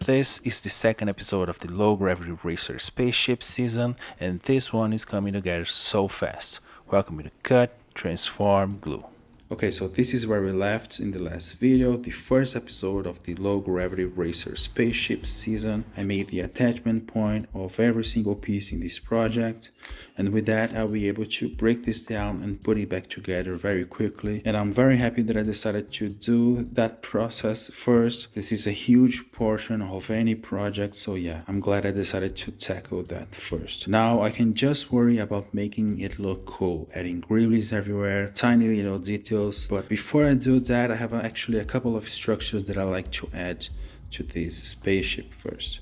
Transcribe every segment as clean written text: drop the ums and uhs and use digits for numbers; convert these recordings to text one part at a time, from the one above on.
This is the second episode of the Low Gravity Racer Spaceship season, and this one is coming together so fast. Welcome to Cut, Transform, Glue. Okay, so this is where we left in the last video, the first episode of the Low Gravity Racer Spaceship season. I made the attachment point of every single piece in this project, and with that I'll be able to break this down and put it back together very quickly. And I'm very happy that I decided to do that process first. This is a huge portion of any project, so yeah, I'm glad I decided to tackle that first. Now I can just worry about making it look cool, adding gribblies everywhere, tiny little details. But before I do that, I have actually a couple of structures that I like to add to this spaceship first.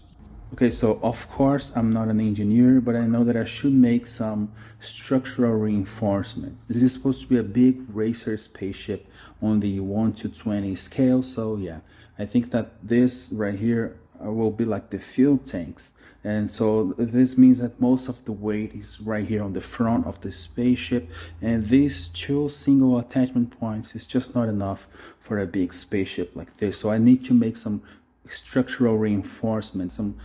Okay, so of course I'm not an engineer, but I know that I should make some structural reinforcements. This is supposed to be a big racer spaceship on the 1:20 scale, so yeah, I think that this right here will be like the fuel tanks. And so this means that most of the weight is right here on the front of the spaceship, and these two single attachment points is just not enough for a big spaceship like this. So I need to make some structural reinforcement, some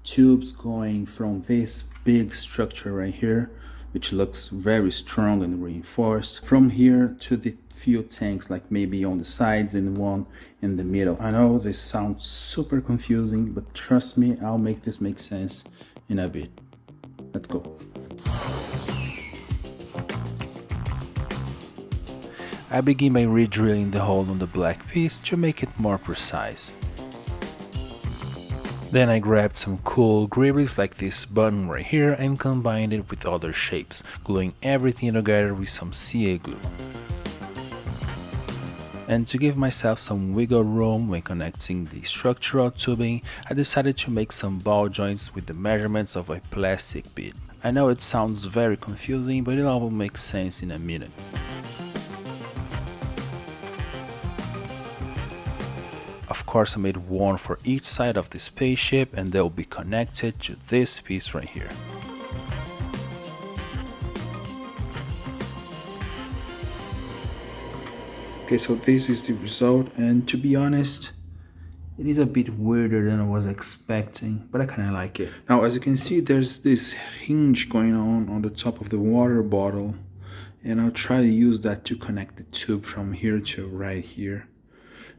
tubes going from this big structure right here, which looks very strong and reinforced, from here to the few tanks, like maybe on the sides and one in the middle. I know this sounds super confusing, but trust me, I'll make this make sense in a bit. Let's go. I begin by re-drilling the hole on the black piece to make it more precise. Then I grabbed some cool gribbles like this button right here and combined it with other shapes, gluing everything together with some CA glue. And to give myself some wiggle room when connecting the structural tubing, I decided to make some ball joints with the measurements of a plastic bead. I know it sounds very confusing, but it all will make sense in a minute. Of course, I made one for each side of the spaceship, and they'll be connected to this piece right here. Okay, so this is the result, and to be honest, it is a bit weirder than I was expecting, but I kind of like it. Now, as you can see, there's this hinge going on the top of the water bottle, and I'll try to use that to connect the tube from here to right here.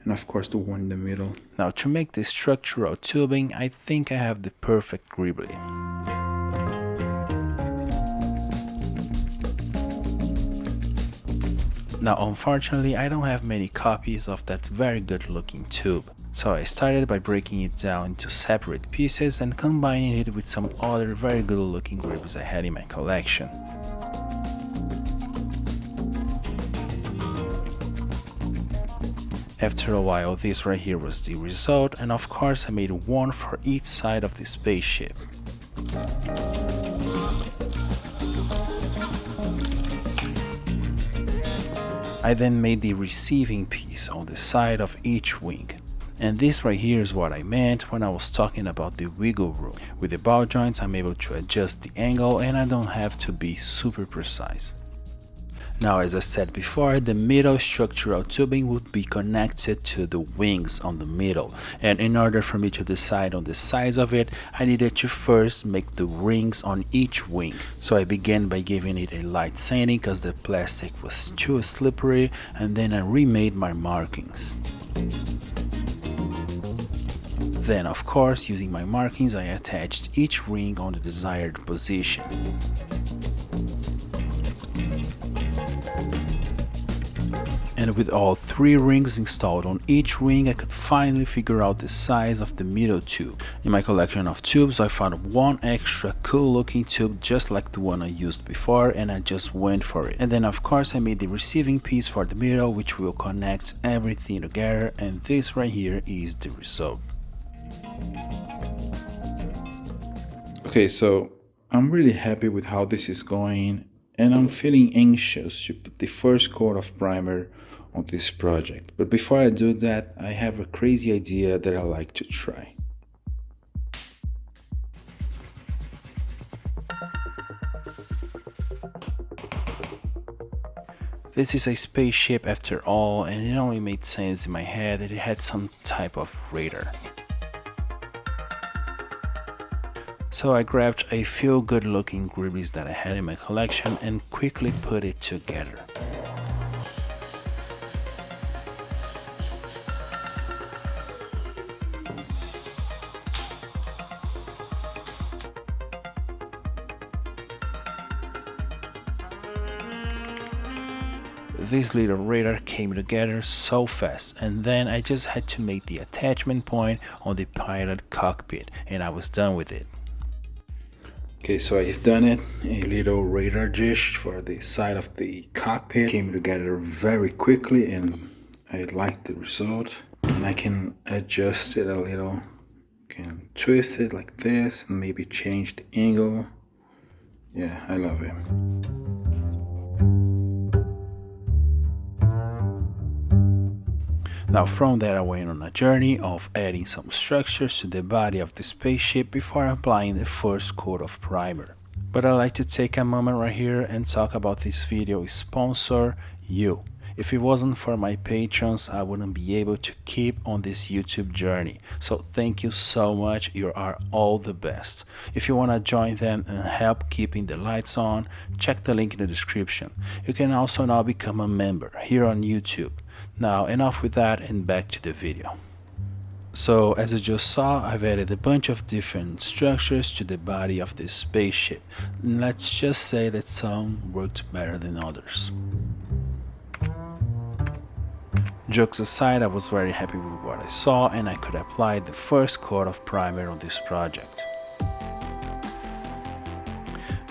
And of course the one in the middle. Now to make this structural tubing, I think I have the perfect gribbly. Now unfortunately I don't have many copies of that very good looking tube. So I started by breaking it down into separate pieces and combining it with some other very good looking gribbles I had in my collection. After a while, this right here was the result, and of course I made one for each side of the spaceship. I then made the receiving piece on the side of each wing. And this right here is what I meant when I was talking about the wiggle room. With the ball joints I'm able to adjust the angle and I don't have to be super precise. Now, as I said before, the middle structural tubing would be connected to the wings on the middle, and in order for me to decide on the size of it, I needed to first make the rings on each wing. So I began by giving it a light sanding because the plastic was too slippery, and then I remade my markings. Then, of course, using my markings, I attached each ring on the desired position. And with all three rings installed on each ring, I could finally figure out the size of the middle tube. In my collection of tubes, I found one extra cool looking tube just like the one I used before, and I just went for it. And then of course I made the receiving piece for the middle, which will connect everything together, and this right here is the result. Okay, so I'm really happy with how this is going, and I'm feeling anxious to put the first coat of primer on this project. But before I do that, I have a crazy idea that I like to try. This is a spaceship after all, and it only made sense in my head that it had some type of radar. So I grabbed a few good looking gribbies that I had in my collection and quickly put it together. This little radar came together so fast, and then I just had to make the attachment point on the pilot cockpit and I was done with it. Okay, so I've done it. A little radar dish for the side of the cockpit came together very quickly and I like the result. And I can adjust it a little, can twist it like this and maybe change the angle. Yeah, I love it. Now from there I went on a journey of adding some structures to the body of the spaceship before applying the first coat of primer. But I'd like to take a moment right here and talk about this video sponsor, you. If it wasn't for my patrons, I wouldn't be able to keep on this YouTube journey. So thank you so much, you are all the best. If you want to join them and help keeping the lights on, check the link in the description. You can also now become a member here on YouTube. Now enough with that and back to the video. So as you just saw, I've added a bunch of different structures to the body of this spaceship. Let's just say that some worked better than others. Jokes aside, I was very happy with what I saw and I could apply the first coat of primer on this project.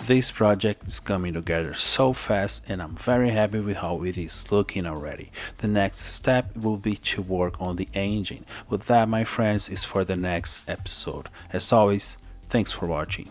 This project is coming together so fast and I'm very happy with how it is looking already. The next step will be to work on the engine, but that, my friends, is for the next episode. As always, thanks for watching.